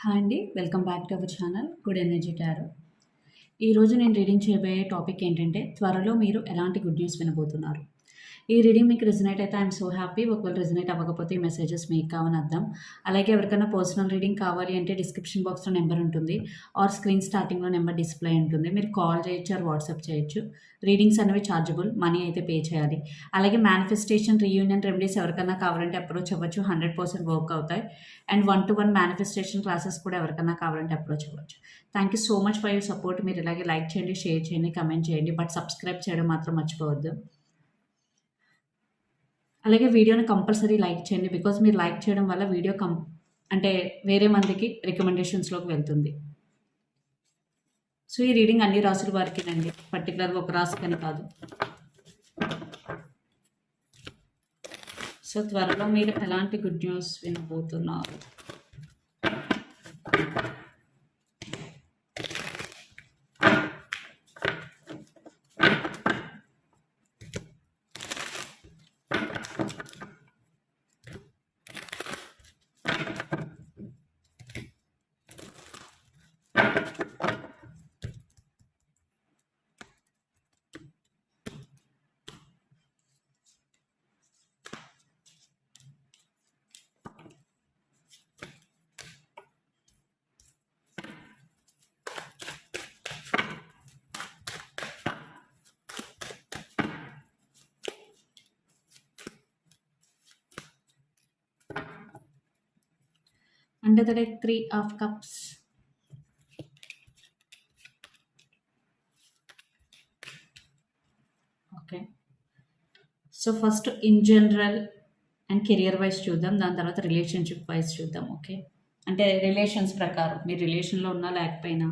Hi అండి. Welcome back to our channel good energy tarot. ఈరోజు నేను రీడింగ్ చేయబోయే టాపిక్ ఏంటంటే, త్వరలో మీరు ఎలాంటి గుడ్ న్యూస్ వినబోతున్నారు. ఈ రీడింగ్ మీకు రెజొనేట్ అయితే ఐఎమ్ సో హ్యాపీ. ఒకవేళ రెజొనేట్ అవ్వకపోతే ఈ మెసేజెస్ మీకు కావని అర్థం. అలాగే ఎవరికైనా పర్సనల్ రీడింగ్ కావాలి అంటే డిస్క్రిప్షన్ బాక్స్‌లో నెంబర్ ఉంటుంది. ఆర్ స్క్రీన్ స్టార్టింగ్‌లో నెంబర్ డిస్‌ప్లే ఉంటుంది. మీరు కాల్ చేయొచ్చు ఆర్ వాట్సాప్ చేయొచ్చు. రీడింగ్స్ అనేవి చార్జబుల్. మనీ అయితే పే చేయాలి. అలాగే మేనిఫెస్టేషన్, రీయూనియన్ రెమెడీస్ ఎవరికైనా కావాలంటే అప్రోచ్ అవ్వచ్చు. 100% వర్క్ అవుతాయి. అండ్ 1-to-1 మేనిఫెస్టేషన్ క్లాసెస్ కూడా ఎవరికైనా కావాలంటే అప్రోచ్ అవ్వచ్చు. Thank you so much for your support. మీరు ఇలాగే లైక్ చేయండి, షేర్ చేయండి, కమెంట్ చేయండి. బట్ సబ్స్క్రైబ్ చేయడం మాత్రం మర్చిపోవద్దు. అలాగే వీడియోని కంపల్సరీ లైక్ చేయండి. బికాజ్ మీరు లైక్ చేయడం వల్ల వీడియో అంటే వేరే మందికి రికమెండేషన్స్‌లోకి వెళ్తుంది. సో, ఈ రీడింగ్ అన్ని రాసుల వారికేనండి. పర్టిక్యులర్‌గా ఒక రాశికని కాదు. సో, త్వరలో మీరు ఎలాంటి గుడ్ న్యూస్ వినబోతున్నారు? Under the deck, 3 of Cups. Okay. So, first in general and career wise చూద్దాం. దాని తర్వాత రిలేషన్‌షిప్ వైజ్ చూద్దాం. ఓకే. అంటే రిలేషన్స్ ప్రకారం మీరు రిలేషన్‌లో ఉన్నా లేకపోయినా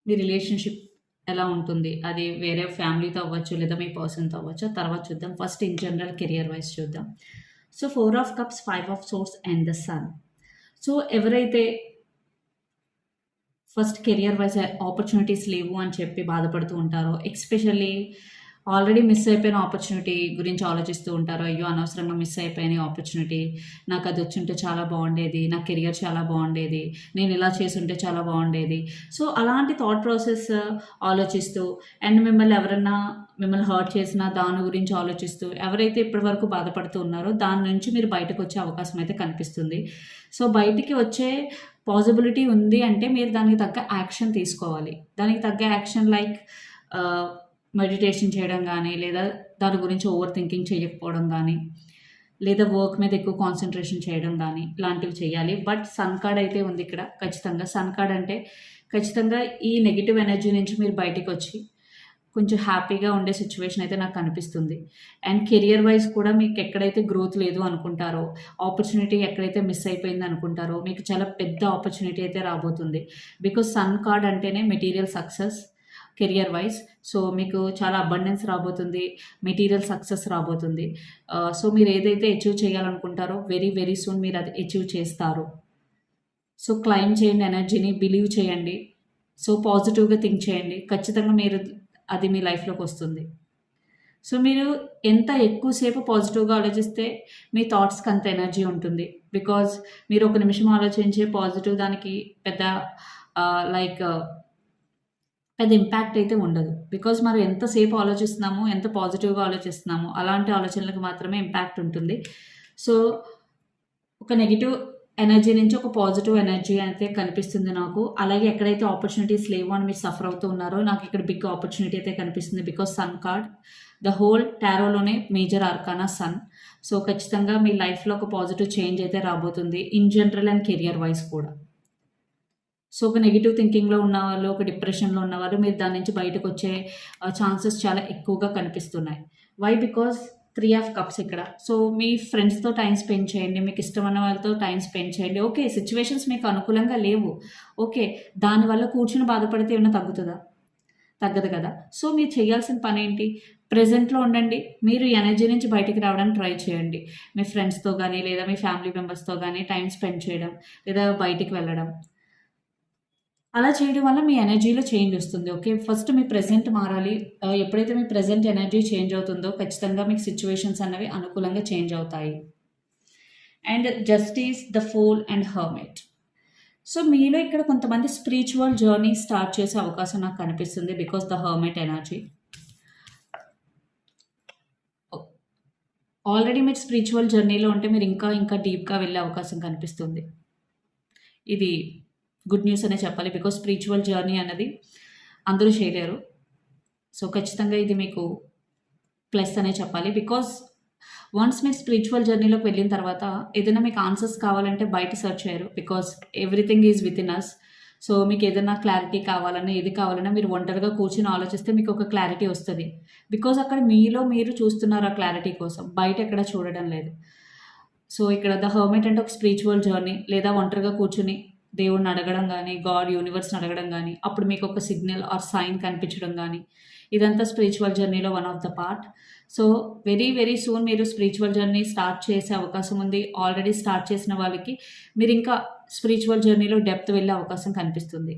మీ రిలేషన్‌షిప్ ఎలా ఉంటుంది? అది వేరే ఫ్యామిలీతో అవ్వచ్చు, లేదా మీ పర్సన్‌తో అవ్వచ్చు. తర్వాత చూద్దాం. First in general career wise చూద్దాం. So, 4 of cups, 5 of swords and the sun. So, ఎవరైతే ఫస్ట్ కెరియర్ వైజ్ ఆపర్చునిటీస్ లేవు అని చెప్పి బాధపడుతూ ఉంటారో, ఎస్పెషల్లీ ఆల్రెడీ మిస్ అయిపోయిన ఆపర్చునిటీ గురించి ఆలోచిస్తూ ఉంటారు. అయ్యో! అనవసరంగా మిస్ అయిపోయాను ఈ ఆపర్చునిటీ. నాకది వచ్చుంటే చాలా బాగుండేది. నా కెరియర్ చాలా బాగుండేది. నేను ఇలా చేసుంటే చాలా బాగుండేది. సో, అలాంటి థాట్ ప్రాసెస్ ఆలోచిస్తూ అండ్ మిమ్మల్ని హర్ట్ చేసిన దాని గురించి ఆలోచిస్తూ ఎవరైతే ఇప్పటివరకు బాధపడుతూ ఉన్నారో దాని నుంచి మీరు బయటకొచ్చే అవకాశం అయితే కనిపిస్తుంది. సో, బయటికి వచ్చే పాజిబిలిటీ ఉంది అంటే మీరు దానికి తగ్గ యాక్షన్ తీసుకోవాలి. దానికి తగ్గ యాక్షన్ లైక్ మెడిటేషన్ చేయడం గానీ, లేదా దాని గురించి ఓవర్ థింకింగ్ చేయకపోవడం గానీ, లేదా వర్క్ మీద ఎక్కువ కాన్సంట్రేషన్ చేయడం గానీ, ఇలాంటివి చేయాలి. బట్ సన్ కార్డ్ అయితే ఉంది ఇక్కడ ఖచ్చితంగా. సన్ కార్డ్ అంటే ఖచ్చితంగా ఈ నెగెటివ్ ఎనర్జీ నుంచి మీరు బయటికొచ్చి కొంచెం హ్యాపీగా ఉండే సిచ్యువేషన్ అయితే నాకు కనిపిస్తుంది. అండ్ కెరియర్ వైజ్ కూడా మీకు ఎక్కడైతే గ్రోత్ లేదు అనుకుంటారో, ఆపర్చునిటీ ఎక్కడైతే మిస్ అయిపోయింది అనుకుంటారో, మీకు చాలా పెద్ద ఆపర్చునిటీ అయితే రాబోతుంది. బికాజ్ సన్ కార్డ్ అంటేనే material success career wise. So, మీకు చాలా అబండెన్స్ రాబోతుంది. మెటీరియల్ సక్సెస్ రాబోతుంది. సో, మీరు ఏదైతే అచీవ్ చేయాలనుకుంటారో వెరీ, వెరీ సూన్ మీరు అది అచీవ్ చేస్తారు. సో, క్లైమ్ చేయండి ఎనర్జీని, బిలీవ్ చేయండి. సో, పాజిటివ్‌గా థింక్ చేయండి. ఖచ్చితంగా అది మీ లైఫ్‌లోకి వస్తుంది. సో, మీరు ఎంత ఎక్కువ సేపు పాజిటివ్‌గా ఆలోచిస్తే మీ థాట్స్‌కి అంత ఎనర్జీ ఉంటుంది. బికాజ్ మీరు ఒక నిమిషం ఆలోచించే పాజిటివ్ దానికి పెద్ద లైక్ పెద్ద ఇంపాక్ట్ అయితే ఉండదు. బికాజ్ మనం ఎంతసేపు ఆలోచిస్తున్నామో, ఎంత పాజిటివ్‌గా ఆలోచిస్తున్నామో అలాంటి ఆలోచనలకు మాత్రమే ఇంపాక్ట్ ఉంటుంది. సో, ఒక నెగెటివ్ ఎనర్జీ నుంచి ఒక పాజిటివ్ ఎనర్జీ అయితే కనిపిస్తుంది నాకు. అలాగే ఎక్కడైతే ఆపర్చునిటీస్ లేవు అని మీరు సఫర్ అవుతూ ఉన్నారో, నాకు ఇక్కడ బిగ్ ఆపర్చునిటీ అయితే కనిపిస్తుంది. Because sun card the whole టారోలోనే మేజర్ ఆర్కానా సన్. సో, ఖచ్చితంగా మీ లైఫ్‌లో ఒక పాజిటివ్ చేంజ్ అయితే రాబోతుంది. In general and career wise కూడా. సో, ఒక నెగెటివ్ థింకింగ్‌లో ఉన్నవాళ్ళు, ఒక డిప్రెషన్‌లో ఉన్నవాళ్ళు మీరు దాని నుంచి బయటకొచ్చే ఛాన్సెస్ చాలా ఎక్కువగా కనిపిస్తున్నాయి. వై? బికాజ్ 3 ఆఫ్ కప్స్ ఇక్కడ. సో, మీ ఫ్రెండ్స్‌తో టైమ్ స్పెండ్ చేయండి. మీకు ఇష్టమైన వాళ్ళతో టైమ్ స్పెండ్ చేయండి. ఓకే. సిట్యుయేషన్స్ మీకు అనుకూలంగా లేవు. ఓకే. దానివల్ల కూర్చొని బాధపడితే ఏమైనా తగ్గుతదా? తగ్గదు కదా! సో, మీరు చేయాల్సిన పనేంటి? ప్రెజెంట్‌లో ఉండండి. మీరు ఎనర్జీ నుంచి బయటికి రావడానికి ట్రై చేయండి. మీ ఫ్రెండ్స్‌తో గానీ, లేదా మీ ఫ్యామిలీ మెంబర్స్‌తో గానీ టైమ్ స్పెండ్ చేయడం, లేదా బయటికి వెళ్ళడం. అలా చేయడం వల్ల మీ ఎనర్జీలో చేంజ్ వస్తుంది. ఓకే. ఫస్ట్ మీ ప్రెజెంట్ మారాలి. ఎప్పుడైతే మీ ప్రెజెంట్ ఎనర్జీ చేంజ్ అవుతుందో ఖచ్చితంగా మీకు సిట్యుయేషన్స్ అనేవి అనుకూలంగా చేంజ్ అవుతాయి. And justice, the fool and hermit. So మీలో ఇక్కడ కొంతమంది స్పిరిచువల్ జర్నీ స్టార్ట్ చేసే అవకాశం నాకు కనిపిస్తుంది because the hermit energy. Already మీరు స్పిరిచువల్ జర్నీలో ఉంటే మీరు ఇంకా ఇంకా డీప్గా వెళ్ళే అవకాశం కనిపిస్తుంది. ఇది గుడ్ న్యూస్ అనే చెప్పాలి బికాస్ స్పిరిచువల్ జర్నీ అన్నది అందరూ చేయలేరు. సో ఖచ్చితంగా ఇది మీకు ప్లస్ అనే చెప్పాలి బికాస్ వన్స్ మీరు స్పిరిచువల్ జర్నీలోకి వెళ్ళిన తర్వాత ఏదైనా మీకు ఆన్సర్స్ కావాలంటే బయట సెర్చ్ చేయరు because everything is within us. So మీకు ఏదైనా క్లారిటీ కావాలన్నా ఏది కావాలన్నా మీరు ఒంటరిగా కూర్చొని ఆలోచిస్తే మీకు ఒక క్లారిటీ వస్తుంది బికాజ్ అక్కడ మీలో మీరు చూస్తున్నారు ఆ క్లారిటీ కోసం, బయట ఎక్కడ చూడడం లేదు. సో ఇక్కడ ద హర్మిట్ అంటే ఒక స్పిరిచువల్ జర్నీ, లేదా ఒంటరిగా కూర్చుని దేవుడిని అడగడం కానీ, గాడ్ యూనివర్స్ని అడగడం కానీ, అప్పుడు మీకు ఒక సిగ్నల్ ఆర్ సైన్ కనిపించడం కానీ, ఇదంతా స్పిరిచువల్ జర్నీలో one of the part. So very very soon మీరు స్పిరిచువల్ జర్నీ స్టార్ట్ చేసే అవకాశం ఉంది. ఆల్రెడీ స్టార్ట్ చేసిన వాళ్ళకి మీరు ఇంకా స్పిరిచువల్ జర్నీలో డెప్త్ వెళ్ళే అవకాశం కనిపిస్తుంది.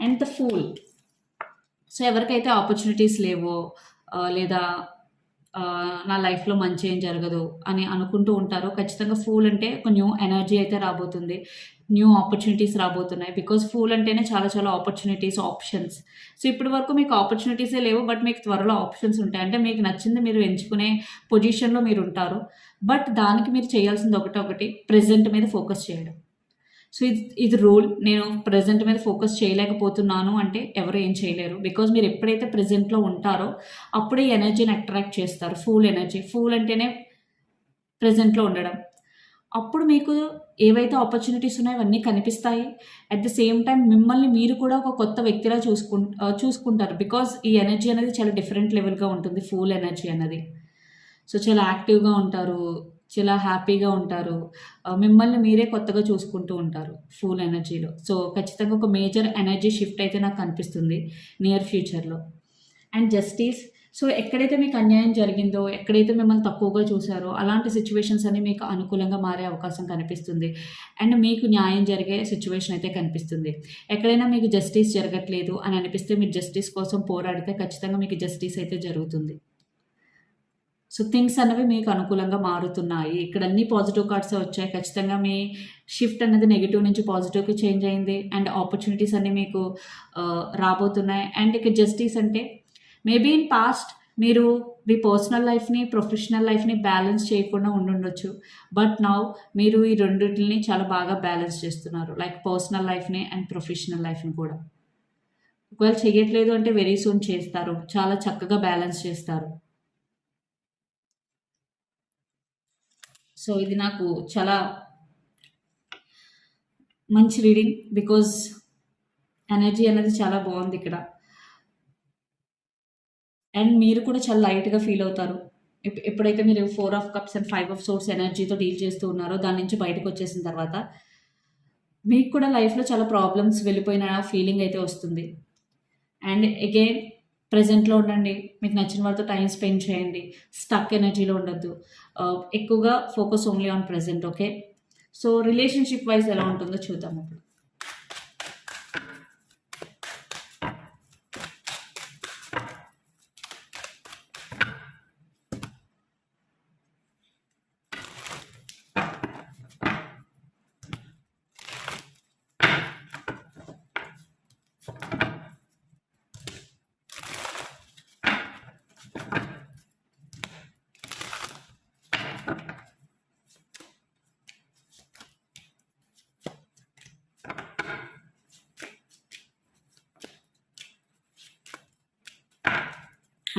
అండ్ ద ఫూల్, సో ఎవరికైతే ఆపర్చునిటీస్ లేవో లేదా నా లైఫ్లో మంచి ఏం జరగదు అని అనుకుంటూ ఉంటారో, ఖచ్చితంగా ఫూల్ అంటే ఒక న్యూ ఎనర్జీ అయితే రాబోతుంది, న్యూ ఆపర్చునిటీస్ రాబోతున్నాయి. బికాస్ ఫూల్ అంటేనే చాలా చాలా ఆపర్చునిటీస్, ఆప్షన్స్. సో ఇప్పటి వరకు మీకు ఆపర్చునిటీసే లేవు, బట్ మీకు త్వరలో ఆప్షన్స్ ఉంటాయి. అంటే మీకు నచ్చింది మీరు ఎంచుకునే పొజిషన్లో మీరు ఉంటారు. బట్ దానికి మీరు చేయాల్సింది ఒకటి ప్రెజెంట్ మీద ఫోకస్ చేయడం. సో ఇది రూల్. నేను ప్రెజెంట్ మీద ఫోకస్ చేయలేకపోతున్నాను అంటే ఎవరు ఏం చేయలేరు బికాజ్ మీరు ఎప్పుడైతే ప్రెజెంట్లో ఉంటారో అప్పుడే ఎనర్జీని అట్రాక్ట్ చేస్తారు. ఫూల్ ఎనర్జీ, ఫూల్ అంటేనే ప్రెజెంట్లో ఉండడం. అప్పుడు మీకు ఏవైతే ఆపర్చునిటీస్ ఉన్నాయో అవన్నీ కనిపిస్తాయి. అట్ ద సేమ్ టైం మిమ్మల్ని మీరు కూడా ఒక కొత్త వ్యక్తిలా చూసుకుంటారు బికాజ్ ఈ ఎనర్జీ అనేది చాలా డిఫరెంట్ లెవెల్గా ఉంటుంది. ఫూల్ ఎనర్జీ అన్నది సో చాలా యాక్టివ్గా ఉంటారు, చాలా హ్యాపీగా ఉంటారు, మిమ్మల్ని మీరే కొత్తగా చూసుకుంటూ ఉంటారు ఫూల్ ఎనర్జీలో. సో ఖచ్చితంగా ఒక మేజర్ ఎనర్జీ షిఫ్ట్ అయితే నాకు కనిపిస్తుంది నియర్ ఫ్యూచర్లో. అండ్ జస్టిస్, సో ఎక్కడైతే మీకు అన్యాయం జరిగిందో, ఎక్కడైతే మిమ్మల్ని తక్కువగా చూసారో అలాంటి సిచ్యువేషన్స్ అన్ని మీకు అనుకూలంగా మారే అవకాశం కనిపిస్తుంది. అండ్ మీకు న్యాయం జరిగే సిచ్యువేషన్ అయితే కనిపిస్తుంది. ఎక్కడైనా మీకు జస్టిస్ జరగట్లేదు అని అనిపిస్తే మీరు జస్టిస్ కోసం పోరాడితే ఖచ్చితంగా మీకు జస్టిస్ అయితే జరుగుతుంది. సో థింగ్స్ అనేవి మీకు అనుకూలంగా మారుతున్నాయి. ఇక్కడ అన్ని పాజిటివ్ కార్డ్సే వచ్చాయి. ఖచ్చితంగా మీ షిఫ్ట్ అనేది నెగిటివ్ నుంచి పాజిటివ్కి చేంజ్ అయింది. అండ్ ఆపర్చునిటీస్ అన్నీ మీకు రాబోతున్నాయి. అండ్ ఇక జస్టిస్ అంటే మేబీ ఇన్ పాస్ట్ మీరు మీ పర్సనల్ లైఫ్ని, ప్రొఫెషనల్ లైఫ్ని బ్యాలెన్స్ చేయకుండా ఉండుండొచ్చు. బట్ నౌ మీరు ఈ రెండింటిని చాలా బాగా బ్యాలెన్స్ చేస్తున్నారు, లైక్ పర్సనల్ లైఫ్ని అండ్ ప్రొఫెషనల్ లైఫ్ని కూడా. ఒకవేళ చేయట్లేదు అంటే వెరీ సూన్ చేస్తారు, చాలా చక్కగా బ్యాలెన్స్ చేస్తారు. సో ఇది నాకు చాలా మంచి రీడింగ్ బికాజ్ ఎనర్జీ అనేది చాలా బాగుంది ఇక్కడ. అండ్ మీరు కూడా చాలా లైట్గా ఫీల్ అవుతారు ఎప్పుడైతే మీరు 4 of cups and 5 of swords ఎనర్జీతో డీల్ చేస్తూ ఉన్నారో, దాని నుంచి బయటకు వచ్చేసిన తర్వాత మీకు కూడా లైఫ్లో చాలా ప్రాబ్లమ్స్ వెళ్ళిపోయిన ఫీలింగ్ అయితే వస్తుంది. అండ్ అగైన్ ప్రెజెంట్లో ఉండండి, మీకు నచ్చిన వాళ్ళతో టైం స్పెండ్ చేయండి, స్టక్ ఎనర్జీలో ఉండొద్దు, ఎక్కువగా focus only on present. Okay, so relationship wise ఎలా ఉంటుందో చూద్దాం ఇప్పుడు.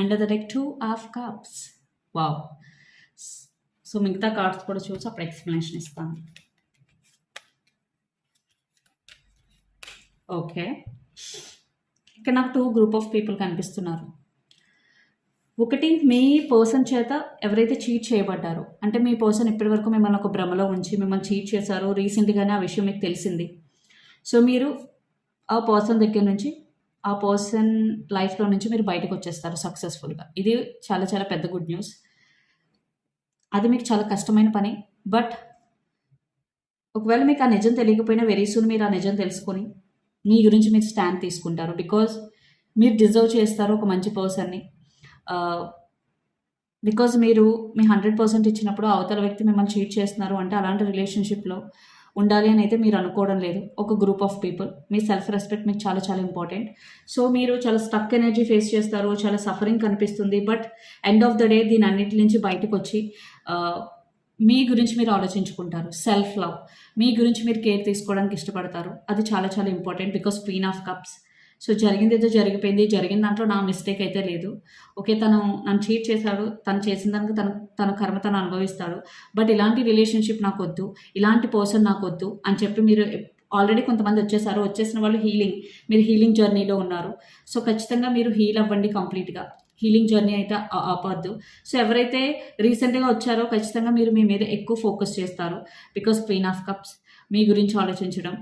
Under the deck 2 of cups. Wow. So మిగతా కార్డ్స్ కూడా చూసి అప్పుడు ఎక్స్ప్లెనేషన్ ఇస్తాను. ఓకే, ఇక్కడ నాకు 2 గ్రూప్ ఆఫ్ పీపుల్ కనిపిస్తున్నారు. ఒకటి, మీ పర్సన్ చేత ఎవరైతే చీట్ చేయబడ్డారో, అంటే మీ పర్సన్ ఇప్పటివరకు మిమ్మల్ని ఒక భ్రమలో ఉంచి మిమ్మల్ని చీట్ చేశారో, రీసెంట్గానే ఆ విషయం మీకు తెలిసింది. సో మీరు ఆ పర్సన్ దగ్గర నుంచి, ఆ పర్సన్ లైఫ్లో నుంచి మీరు బయటకు వచ్చేస్తారు సక్సెస్ఫుల్గా. ఇది చాలా చాలా పెద్ద గుడ్ న్యూస్. అది మీకు చాలా కష్టమైన పని, బట్ ఒకవేళ మీకు ఆ నిజం తెలియకపోయినా వెరీ సూన్ మీరు ఆ నిజం తెలుసుకొని మీ గురించి మీరు స్టాండ్ తీసుకుంటారు. బికాజ్ మీరు డిజర్వ్ చేస్తారు ఒక మంచి పర్సన్ని. బికాజ్ మీరు మీ 100% ఇచ్చినప్పుడు అవతల వ్యక్తి మిమ్మల్ని చీట్ చేస్తున్నారు అంటే అలాంటి రిలేషన్షిప్లో ఉండాలి అని అయితే మీరు అనుకోవడం లేదు. ఒక group of people, me self respect మీకు చాలా చాలా ఇంపార్టెంట్. సో మీరు చాలా స్టక్ ఎనర్జీ ఫేస్ చేస్తారు, చాలా సఫరింగ్ కనిపిస్తుంది. But end of the day దీని అన్నిటి నుంచి బయటకు వచ్చి మీ గురించి మీరు ఆలోచించుకుంటారు. సెల్ఫ్ లవ్, మీ గురించి మీరు కేర్ తీసుకోవడానికి ఇష్టపడతారు. అది చాలా చాలా important because queen of cups. So జరిగింది ఏదో జరిగిపోయింది, జరిగిన దాంట్లో నా మిస్టేక్ అయితే లేదు. ఓకే, తను నన్ను చీట్ చేశాడు, తను చేసిన దానికి తన కర్మ తను అనుభవిస్తాడు. బట్ ఇలాంటి రిలేషన్షిప్ నాకు వద్దు, ఇలాంటి పర్సన్ నాకు వద్దు అని చెప్పి మీరు ఆల్రెడీ కొంతమంది వచ్చేసారు. వచ్చేసిన వాళ్ళు మీరు హీలింగ్ జర్నీలో ఉన్నారు. సో ఖచ్చితంగా మీరు హీల్ అవ్వండి కంప్లీట్గా. హీలింగ్ జర్నీ అయితే ఆపద్దు. సో ఎవరైతే రీసెంట్గా వచ్చారో ఖచ్చితంగా మీరు మీ మీద ఎక్కువ ఫోకస్ చేస్తారు. బికాస్ క్వీన్ ఆఫ్ కప్స్, మీ గురించి ఆలోచించడం,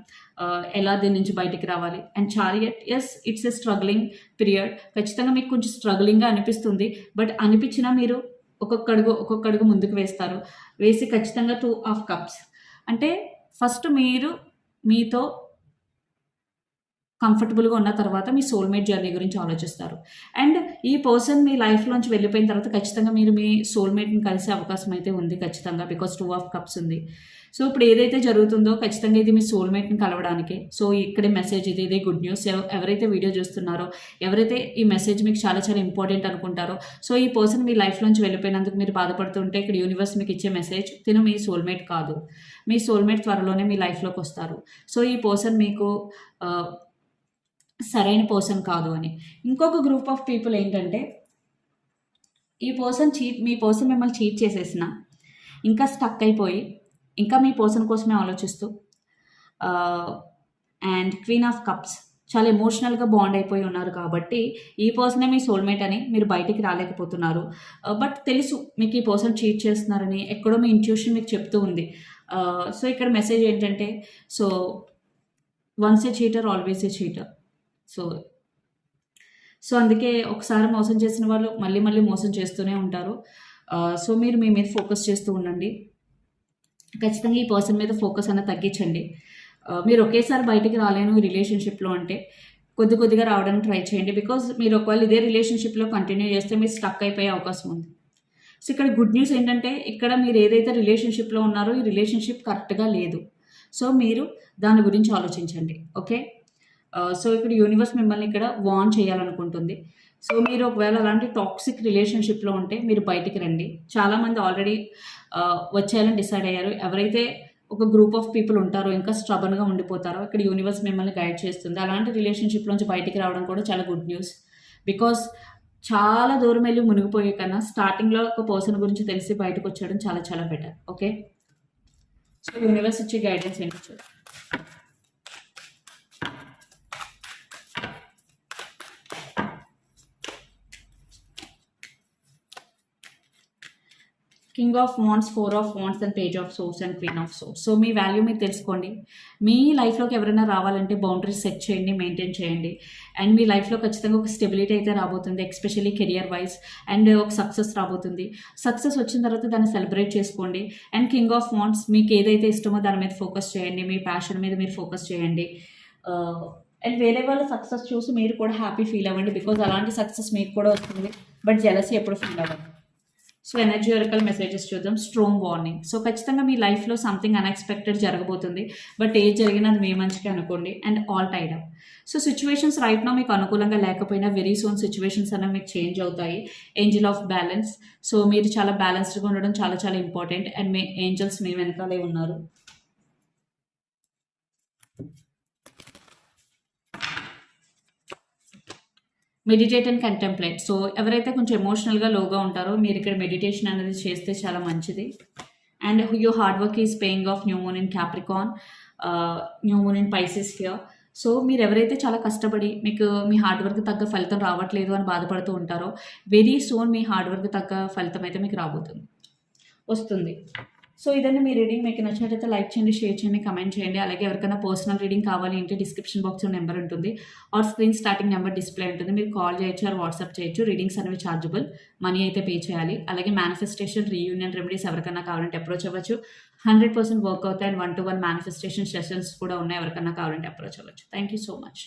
ఎలా దీని నుంచి బయటికి రావాలి. And chariot, yes it's a struggling period. ఖచ్చితంగా మీకు కొంచెం స్ట్రగ్లింగ్గా అనిపిస్తుంది. బట్ అనిపించినా మీరు ఒక్కొక్క అడుగు ముందుకు వేసి ఖచ్చితంగా 2 ఆఫ్ కప్స్ అంటే ఫస్ట్ మీరు మీతో కంఫర్టబుల్గా ఉన్న తర్వాత మీ సోల్మేట్ జర్నీ గురించి ఆలోచిస్తారు. అండ్ ఈ పర్సన్ మీ లైఫ్లోంచి వెళ్ళిపోయిన తర్వాత ఖచ్చితంగా మీరు మీ సోల్మేట్ని కలిసే అవకాశం అయితే ఉంది ఖచ్చితంగా. బికాస్ 2 ఆఫ్ కప్స్ ఉంది. సో ఇప్పుడు ఏదైతే జరుగుతుందో ఖచ్చితంగా ఇది మీ సోల్మేట్ని కలవడానికి. సో ఇక్కడే మెసేజ్, ఇదే గుడ్ న్యూస్. ఎవరైతే వీడియో చూస్తున్నారో, ఎవరైతే ఈ మెసేజ్ మీకు చాలా చాలా ఇంపార్టెంట్ అనుకుంటారో, సో ఈ పర్సన్ మీ లైఫ్లోంచి వెళ్ళిపోయినందుకు మీరు బాధపడుతుంటే ఇక్కడ యూనివర్స్ మీకు ఇచ్చే మెసేజ్, తిను మీ సోల్మేట్ కాదు, మీ సోల్మేట్ త్వరలోనే మీ లైఫ్లోకి వస్తారు. సో ఈ పర్సన్ మీకు సరైన పర్సన్ కాదు అని. ఇంకొక గ్రూప్ ఆఫ్ పీపుల్ ఏంటంటే, మీ పర్సన్ మిమ్మల్ని చీట్ చేసేసిన ఇంకా స్టక్ అయిపోయి ఇంకా మీ పర్సన్ కోసమే ఆలోచిస్తూ అండ్ క్వీన్ ఆఫ్ కప్స్ చాలా ఎమోషనల్గా బాండ్ అయిపోయి ఉన్నారు కాబట్టి ఈ పర్సనే మీ సోల్మేట్ అని మీరు బయటికి రాలేకపోతున్నారు. బట్ తెలుసు మీకు ఈ పర్సన్ చీట్ చేస్తున్నారని, ఎక్కడో మీ ఇంట్యూషన్ మీకు చెప్తూ ఉంది. సో ఇక్కడ మెసేజ్ ఏంటంటే, so once A cheater always a cheater. So అందుకే ఒకసారి మోసం చేసిన వాళ్ళు మళ్ళీ మళ్ళీ మోసం చేస్తూనే ఉంటారు. సో మీరు మీ మీద ఫోకస్ చేస్తూ ఉండండి. ఖచ్చితంగా ఈ పర్సన్ మీద ఫోకస్ అన్న తగ్గించండి. మీరు ఒకేసారి బయటికి రాలేను ఈ రిలేషన్షిప్లో అంటే కొద్దిగా రావడానికి ట్రై చేయండి. బికాజ్ మీరు ఒకవేళ ఇదే రిలేషన్షిప్లో కంటిన్యూ చేస్తే మీరు స్టక్ అయిపోయే అవకాశం ఉంది. సో ఇక్కడ గుడ్ న్యూస్ ఏంటంటే, ఇక్కడ మీరు ఏదైతే రిలేషన్షిప్లో ఉన్నారో ఈ రిలేషన్షిప్ కరెక్ట్గా లేదు. సో మీరు దాని గురించి ఆలోచించండి. ఓకే, సో ఇక్కడ యూనివర్స్ మిమ్మల్ని ఇక్కడ వార్న్ చేయాలనుకుంటుంది. సో మీరు ఒకవేళ అలాంటి టాక్సిక్ రిలేషన్షిప్లో ఉంటే మీరు బయటికి రండి. చాలామంది ఆల్రెడీ వచ్చేయాలని డిసైడ్ అయ్యారు. ఎవరైతే ఒక గ్రూప్ ఆఫ్ పీపుల్ ఉంటారో, ఇంకా స్ట్రబన్గా ఉండిపోతారో, ఇక్కడ యూనివర్స్ మిమ్మల్ని గైడ్ చేస్తుంది. అలాంటి రిలేషన్షిప్లోంచి బయటికి రావడం కూడా చాలా గుడ్ న్యూస్. బికాస్ చాలా దూరం వెళ్ళి మునిగిపోయే కన్నా స్టార్టింగ్లో ఒక పర్సన్ గురించి తెలిసి బయటకు వచ్చేయడం చాలా చాలా బెటర్. ఓకే, సో యూనివర్స్ ఇచ్చే గైడెన్స్ ఏంటి చూడండి. King of wands, 4 of wands and page of swords and queen of swords. So me value మీరు తెలుసుకోండి. మీ లైఫ్లోకి ఎవరైనా రావాలంటే బౌండరీస్ సెట్ చేయండి, మెయింటైన్ చేయండి. అండ్ మీ లైఫ్లో ఖచ్చితంగా ఒక స్టెబిలిటీ అయితే రాబోతుంది, ఎస్పెషల్లీ కెరియర్ వైజ్. అండ్ ఒక సక్సెస్ రాబోతుంది. సక్సెస్ వచ్చిన తర్వాత దాన్ని సెలబ్రేట్ చేసుకోండి. అండ్ కింగ్ ఆఫ్ వాండ్స్, మీకు ఏదైతే ఇష్టమో దాని మీద ఫోకస్ చేయండి, మీ ప్యాషన్ మీద మీరు ఫోకస్ చేయండి. అండ్ వేరే వాళ్ళ సక్సెస్ చూసి మీరు కూడా హ్యాపీ ఫీల్ అవ్వండి. బికాజ్ అలాంటి సక్సెస్ మీకు కూడా వస్తుంది. బట్ జెలసీ ఎప్పుడు ఫీల్ అవ్వండి. సో ఎనర్జీ ఒరకల్ మెసేజెస్ చూద్దాం. Strong warning. సో ఖచ్చితంగా మీ లైఫ్లో సంథింగ్ అన్ఎక్స్పెక్టెడ్ జరగబోతుంది. బట్ ఏది జరిగినా అది మీ మంచిగా అనుకోండి. And all tied up. So situations right నా మీకు అనుకూలంగా లేకపోయినా వెరీ సూన్ సిచ్యువేషన్స్ అనేవి మీకు చేంజ్ అవుతాయి. Angel of balance. సో మీరు చాలా బ్యాలెన్స్డ్గా ఉండడం చాలా చాలా ఇంపార్టెంట్. అండ్ మీ ఏంజల్స్ మీ వెనకాలే ఉన్నారు. Meditate and contemplate. సో ఎవరైతే కొంచెం ఎమోషనల్గా లోగా ఉంటారో మీరు ఇక్కడ మెడిటేషన్ అనేది చేస్తే చాలా మంచిది. And your hard work is paying off. New moon in Capricorn, new moon in Pisces here. So మీరు ఎవరైతే చాలా కష్టపడి మీకు మీ హార్డ్ వర్క్ తగ్గ ఫలితం రావట్లేదు అని బాధపడుతూ ఉంటారో, వెరీ సూన్ మీ హార్డ్ వర్క్ తగ్గ ఫలితం అయితే మీకు వస్తుంది. సో ఇదండి మీ రీడింగ్. మీకు నచ్చినట్లయితే లైక్ చేయండి, షేర్ చేయండి, కమెంట్ చేయండి. అలాగే ఎవరికైనా పర్సనల్ రీడింగ్ కావాలి అంటే డిస్క్రిప్షన్ బాక్స్లో నెంబర్ ఉంటుంది, or screen starting number display ఉంటుంది. మీరు కాల్ చేయొచ్చు, ఆర్ వాట్సాప్ చేయొచ్చు. రీడింగ్స్ అనేవి ఛార్జబుల్, మనీ అయితే పే చేయాలి. అలాగే మేనిఫెస్టేషన్, రీయూనియన్ రెమెడీస్ ఎవరికైనా కావాలంటే అప్రోచ్ అవ్వచ్చు. 100% వర్క్ అవుతాయి. అండ్ 1-to-1 మేనిఫెస్టేషన్ సెషన్స్ కూడా ఉన్నాయి. ఎవరికైనా కావాలంటే అప్రోచ్ అవ్వచ్చు. Thank you so much.